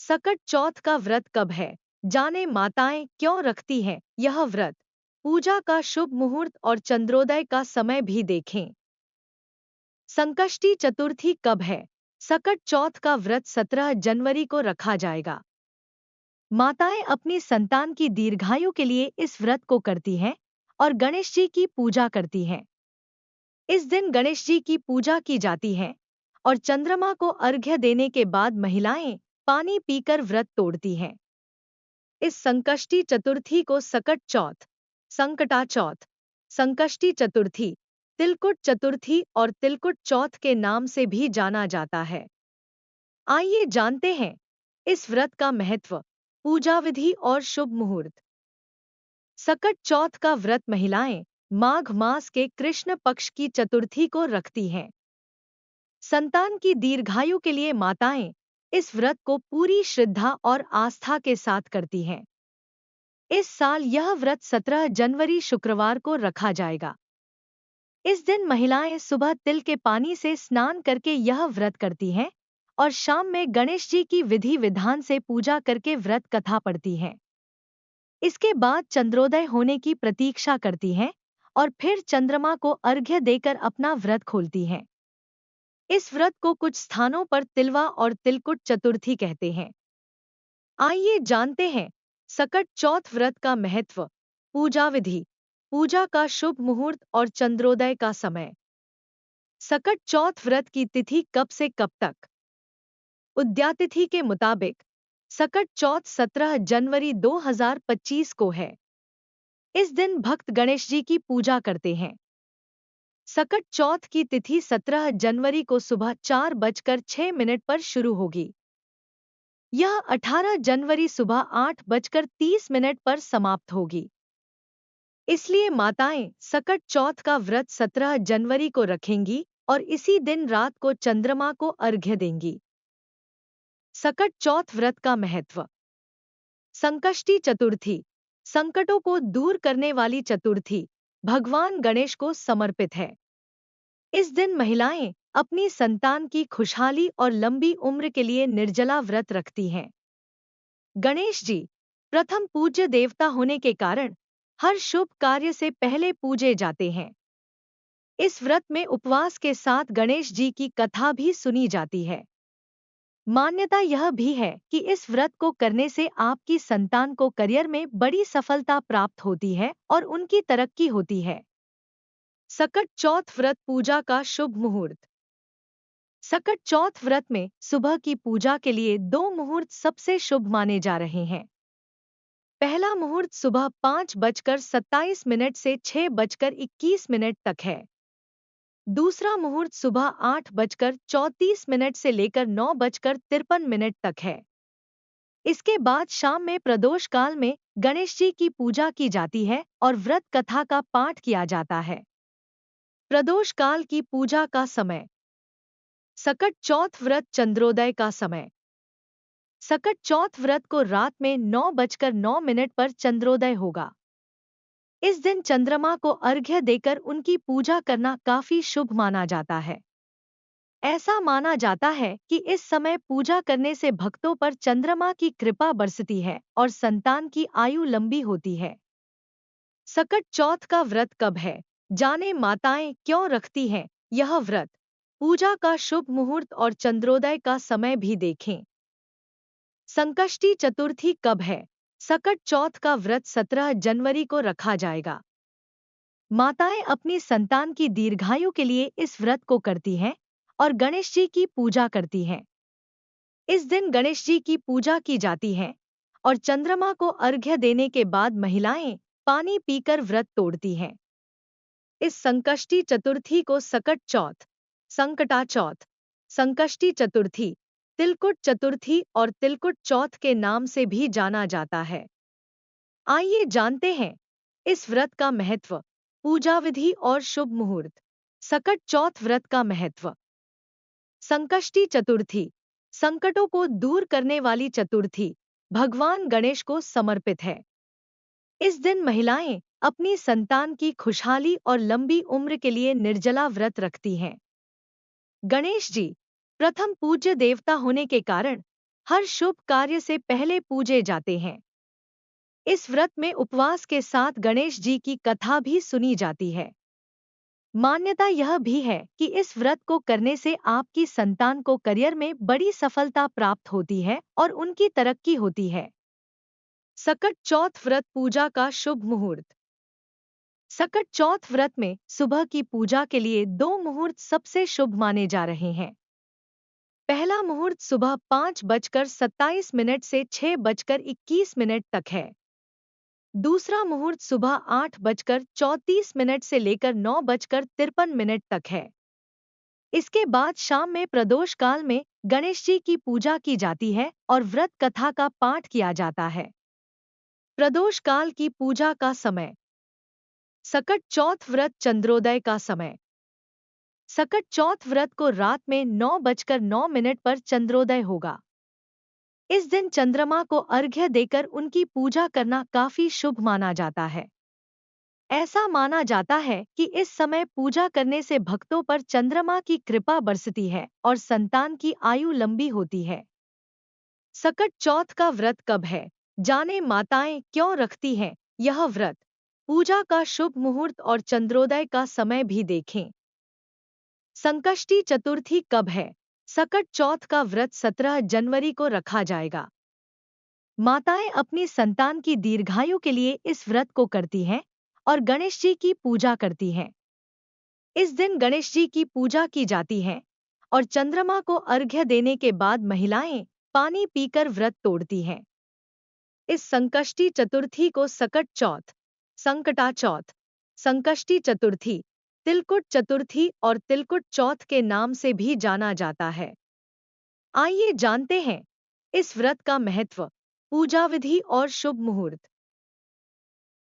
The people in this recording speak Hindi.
सकट चौथ का व्रत कब है? जाने माताएं क्यों रखती हैं यह व्रत। पूजा का शुभ मुहूर्त और चंद्रोदय का समय भी देखें। संकष्टी चतुर्थी कब है? सकट चौथ का व्रत 17 जनवरी को रखा जाएगा। माताएं अपनी संतान की दीर्घायु के लिए इस व्रत को करती हैं और गणेश जी की पूजा करती हैं। इस दिन गणेश जी की पूजा की जाती है और चंद्रमा को अर्घ्य देने के बाद महिलाएं पानी पीकर व्रत तोड़ती हैं। इस संकष्टी चतुर्थी को सकट चौथ, संकटा चौथ, संकष्टी चतुर्थी, तिलकुट चतुर्थी और तिलकुट चौथ के नाम से भी जाना जाता है। आइए जानते हैं इस व्रत का महत्व, पूजा विधि और शुभ मुहूर्त। सकट चौथ का व्रत महिलाएं माघ मास के कृष्ण पक्ष की चतुर्थी को रखती हैं। संतान की दीर्घायु के लिए माताएं इस व्रत को पूरी श्रद्धा और आस्था के साथ करती हैं। इस साल यह व्रत 17 जनवरी शुक्रवार को रखा जाएगा। इस दिन महिलाएं सुबह तिल के पानी से स्नान करके यह व्रत करती हैं और शाम में गणेश जी की विधि विधान से पूजा करके व्रत कथा पढ़ती हैं। इसके बाद चंद्रोदय होने की प्रतीक्षा करती हैं और फिर चंद्रमा को अर्घ्य देकर अपना व्रत खोलती हैं। इस व्रत को कुछ स्थानों पर तिलवा और तिलकुट चतुर्थी कहते हैं। आइए जानते हैं सकट चौथ व्रत का महत्व, पूजा विधि, पूजा का शुभ मुहूर्त और चंद्रोदय का समय। सकट चौथ व्रत की तिथि कब से कब तक? उद्यातिथि के मुताबिक सकट चौथ 17 जनवरी 2025 को है। इस दिन भक्त गणेश जी की पूजा करते हैं। सकट चौथ की तिथि 17 जनवरी को सुबह 4:06 पर शुरू होगी। यह 18 जनवरी सुबह 8:30 पर समाप्त होगी। इसलिए माताएं सकट चौथ का व्रत 17 जनवरी को रखेंगी और इसी दिन रात को चंद्रमा को अर्घ्य देंगी। सकट चौथ व्रत का महत्व। संकष्टी चतुर्थी, संकटों को दूर करने वाली चतुर्थी, भगवान गणेश को समर्पित है। इस दिन महिलाएं अपनी संतान की खुशहाली और लंबी उम्र के लिए निर्जला व्रत रखती हैं। गणेश जी प्रथम पूज्य देवता होने के कारण हर शुभ कार्य से पहले पूजे जाते हैं। इस व्रत में उपवास के साथ गणेश जी की कथा भी सुनी जाती है। मान्यता यह भी है कि इस व्रत को करने से आपकी संतान को करियर में बड़ी सफलता प्राप्त होती है और उनकी तरक्की होती है। सकट चौथ व्रत पूजा का शुभ मुहूर्त। सकट चौथ व्रत में सुबह की पूजा के लिए 2 मुहूर्त सबसे शुभ माने जा रहे हैं। पहला मुहूर्त सुबह 5:27 से 6:21 तक है। दूसरा मुहूर्त सुबह 8:34 से लेकर 9:53 तक है। इसके बाद शाम में प्रदोष काल में गणेश जी की पूजा की जाती है और व्रत कथा का पाठ किया जाता है। प्रदोष काल की पूजा का समय। सकट चौथ व्रत चंद्रोदय का समय। सकट चौथ व्रत को रात में 9:09 पर चंद्रोदय होगा। इस दिन चंद्रमा को अर्घ्य देकर उनकी पूजा करना काफी शुभ माना जाता है। ऐसा माना जाता है कि इस समय पूजा करने से भक्तों पर चंद्रमा की कृपा बरसती है और संतान की आयु लंबी होती है। सकट चौथ का व्रत कब है? जाने माताएं क्यों रखती हैं यह व्रत। पूजा का शुभ मुहूर्त और चंद्रोदय का समय भी देखें। संकष्टी चतुर्थी कब है? सकट चौथ का व्रत 17 जनवरी को रखा जाएगा। माताएं अपनी संतान की दीर्घायु के लिए इस व्रत को करती हैं और गणेश जी की पूजा करती हैं। इस दिन गणेश जी की पूजा की जाती है और चंद्रमा को अर्घ्य देने के बाद महिलाएं पानी पीकर व्रत तोड़ती हैं। इस संकष्टी चतुर्थी को सकट चौथ, संकटा चौथ, संकष्टी चतुर्थी, तिलकुट चतुर्थी और तिलकुट चौथ के नाम से भी जाना जाता है। आइए जानते हैं इस व्रत का महत्व, पूजा विधि और शुभ मुहूर्त। सकट चौथ व्रत का महत्व। संकष्टी चतुर्थी, संकटों को दूर करने वाली चतुर्थी, भगवान गणेश को समर्पित है। इस दिन महिलाएं अपनी संतान की खुशहाली और लंबी उम्र के लिए निर्जला व्रत रखती हैं। गणेश जी प्रथम पूज्य देवता होने के कारण हर शुभ कार्य से पहले पूजे जाते हैं। इस व्रत में उपवास के साथ गणेश जी की कथा भी सुनी जाती है। मान्यता यह भी है कि इस व्रत को करने से आपकी संतान को करियर में बड़ी सफलता प्राप्त होती है और उनकी तरक्की होती है। सकट चौथ व्रत पूजा का शुभ मुहूर्त। सकट चौथ व्रत में सुबह की पूजा के लिए 2 मुहूर्त सबसे शुभ माने जा रहे हैं। पहला मुहूर्त सुबह 5:27 से 6:21 तक है। दूसरा मुहूर्त सुबह 8:34 से लेकर 9:53 तक है। इसके बाद शाम में प्रदोष काल में गणेश जी की पूजा की जाती है और व्रत कथा का पाठ किया जाता है। प्रदोष काल की पूजा का समय। सकट चौथ व्रत चंद्रोदय का समय। सकट चौथ व्रत को रात में 9:09 पर चंद्रोदय होगा। इस दिन चंद्रमा को अर्घ्य देकर उनकी पूजा करना काफी शुभ माना जाता है। ऐसा माना जाता है कि इस समय पूजा करने से भक्तों पर चंद्रमा की कृपा बरसती है और संतान की आयु लंबी होती है। सकट चौथ का व्रत कब है, जाने माताएं क्यों रखती हैं यह व्रत। पूजा का शुभ मुहूर्त और चंद्रोदय का समय भी देखें। संकष्टी चतुर्थी कब है। सकट चौथ का व्रत 17 जनवरी को रखा जाएगा। माताएं अपनी संतान की दीर्घायु के लिए इस व्रत को करती हैं और गणेश जी की पूजा करती हैं। इस दिन गणेश जी की पूजा की जाती है और चंद्रमा को अर्घ्य देने के बाद महिलाएं पानी पीकर व्रत तोड़ती हैं। इस संकष्टी चतुर्थी को सकट चौथ, संकटा चौथ, संकष्टी चतुर्थी, तिलकुट चतुर्थी और तिलकुट चौथ के नाम से भी जाना जाता है। आइए जानते हैं इस व्रत का महत्व, पूजा विधि और शुभ मुहूर्त।